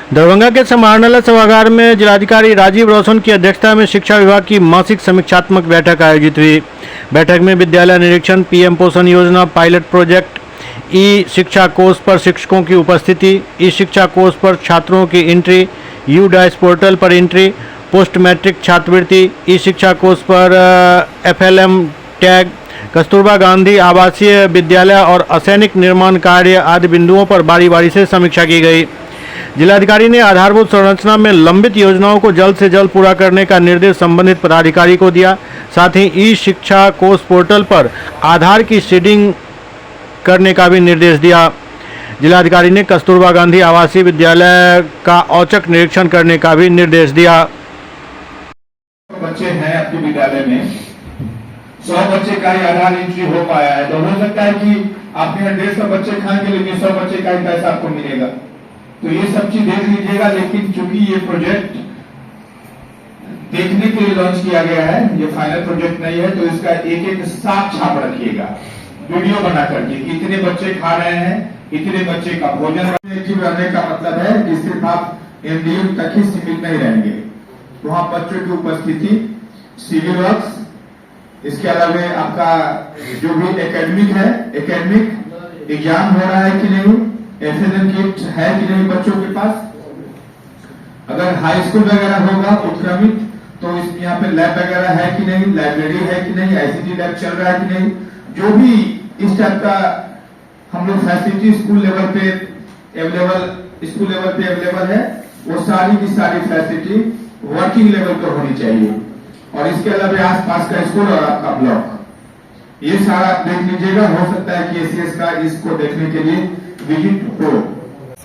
दरभंगा के समाहरणालय सभागार में जिलाधिकारी राजीव रौशन की अध्यक्षता में शिक्षा विभाग की मासिक समीक्षात्मक बैठक आयोजित हुई। बैठक में विद्यालय निरीक्षण, पीएम पोषण योजना, पायलट प्रोजेक्ट, ई शिक्षा कोष पर शिक्षकों की उपस्थिति, ई शिक्षा कोष पर छात्रों की एंट्री, यू डाइस पोर्टल पर एंट्री, पोस्ट मैट्रिक छात्रवृत्ति, ई शिक्षा कोष पर FLM टैग, कस्तूरबा गांधी आवासीय विद्यालय और असैनिक निर्माण कार्य आदि बिंदुओं पर बारी बारी से समीक्षा की गई। जिलाधिकारी ने आधारभूत संरचना में लंबित योजनाओं को जल्द से जल्द पूरा करने का निर्देश संबंधित पदाधिकारी को दिया। साथ ही ई शिक्षा कोष पोर्टल पर आधार की सीडिंग करने का भी निर्देश दिया। जिलाधिकारी ने कस्तूरबा गांधी आवासीय विद्यालय का औचक निरीक्षण करने का भी निर्देश दिया। बच्चे हैं आपके विद्यालय में, 100 बच्चे का ही आधार एंट्री हो पाया है, तो हो सकता है कि आपके यहाँ 150 बच्चे खाएंगे लेकिन 100 बच्चे का ही पैसा आपको मिलेगा। तो ये सब चीज देख लीजिएगा। लेकिन चूंकि ये प्रोजेक्ट देखने के लिए लॉन्च किया गया है, ये फाइनल प्रोजेक्ट नहीं है, तो इसका एक एक साफ छाप रखिएगा, वीडियो बना करके कितने बच्चे खा रहे हैं, इतने बच्चे का भोजन रहने का मतलब है कि सिर्फ आप MDU तक ही सीमित नहीं रहेंगे। वहां बच्चों की उपस्थिति, सिविल वर्क्स, इसके अलावा आपका जो भी एकेडमिक है, एकेडमिक एग्जाम हो रहा है कि नहीं, FLM किट है कि नहीं बच्चों के पास, अगर हाई स्कूल वगैरह होगा उत्क्रमित तो यहाँ पे लैब वगैरह है कि नहीं, लाइब्रेरी है कि नहीं, ICT लैब चल रहा है कि नहीं, जो भी इस टाइप का हम लोग फैसिलिटी स्कूल लेवल पे अवेलेबल है, वो सारी की सारी फैसिलिटी वर्किंग लेवल पर होनी चाहिए। और इसके अलावा आसपास का स्कूल और आपका ब्लॉक, ये सारा देख लीजिएगा। हो सकता है कि ACS का इसको देखने के लिए विजिट हो।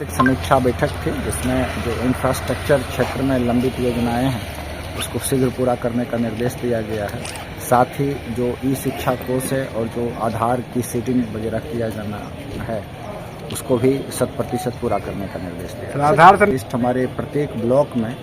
एक समीक्षा बैठक थी जिसमें जो इंफ्रास्ट्रक्चर क्षेत्र में लंबित योजनाएं हैं उसको शीघ्र पूरा करने का निर्देश दिया गया है। साथ ही जो ई शिक्षा कोष है और जो आधार की सीडिंग वगैरह किया जाना है उसको भी 100% पूरा करने का निर्देश दिया। आधार लिस्ट हमारे प्रत्येक ब्लॉक में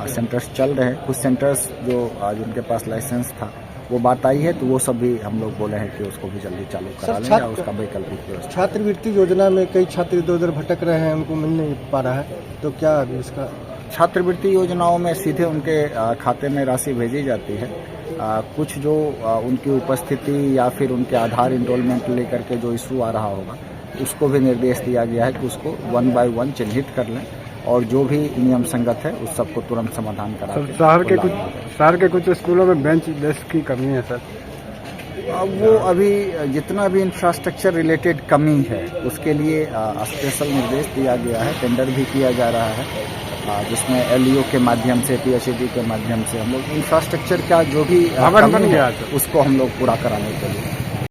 सेंटर्स चल रहे हैं। कुछ सेंटर्स जो आज उनके पास लाइसेंस था वो बात आई है, तो वो सब भी हम लोग बोले हैं कि उसको भी जल्दी चालू करा लेंगे और उसका वैकल्पिक व्यवस्था। छात्रवृत्ति योजना में कई छात्र इधर उधर भटक रहे हैं, उनको मिल नहीं पा रहा है, तो क्या अभी इसका? छात्रवृत्ति योजनाओं में सीधे उनके खाते में राशि भेजी जाती है। कुछ जो उनकी उपस्थिति या फिर उनके आधार इनरोलमेंट लेकर के जो इशू आ रहा होगा उसको भी निर्देश दिया गया है कि उसको 1 by 1 चिन्हित कर लें और जो भी नियम संगत है उस सबको तुरंत समाधान करा। शहर के कुछ स्कूलों में बेंच डेस्क की कमी है सर। वो अभी जितना भी इंफ्रास्ट्रक्चर रिलेटेड कमी है उसके लिए स्पेशल निर्देश दिया गया है। टेंडर भी किया जा रहा है जिसमें LEO के माध्यम से, PHED के माध्यम से हम लोग इंफ्रास्ट्रक्चर का जो भी कमी है उसको हम लोग पूरा कराने के लिए